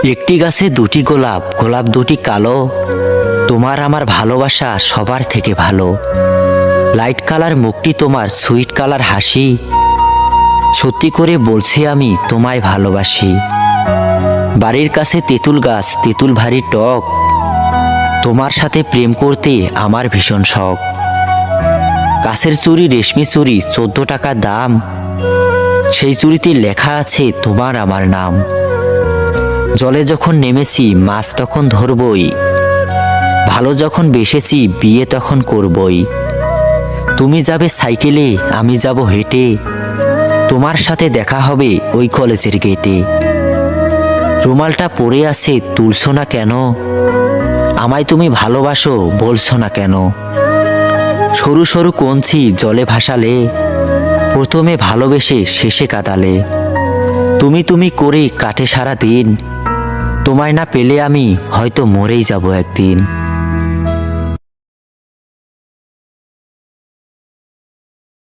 একটি গাছে দুটি গোলাপ, গোলাপ দুটি কালো। তোমার আমার ভালোবাসা সবার থেকে ভালো। লাইট কালার মুখটি তোমার, সুইট কালার হাসি। সত্যি করে বলছি আমি তোমায় ভালোবাসি। বাড়ির কাছে তেঁতুল গাছ, তেঁতুল ভারী টক। তোমার সাথে প্রেম করতে আমার ভীষণ শখ। কাছের চুড়ি, রেশমি চুড়ি, 14 টাকা দাম। সেই চুড়িতে লেখা আছে তোমার আমার নাম। জলে যখন নেমেছি মাছ তখন ধরবই। ভালো যখন বেসেছি বিয়ে তখন করবই। তুমি যাবে সাইকেলে, আমি যাব হেঁটে। তোমার সাথে দেখা হবে ওই কলেজের গেটে। রুমালটা পরে আছে, তুলছো না কেন? আমায় তুমি ভালোবাসো, বলছো না কেন? সরু সরু কঞ্চি জলে ভাসালে, প্রথমে ভালোবেসে শেষে কাঁদালে। তুমি তুমি করে কাটে সারা দিন। তোমায় না পেলে আমি হয়তো মরেই যাব একদিন।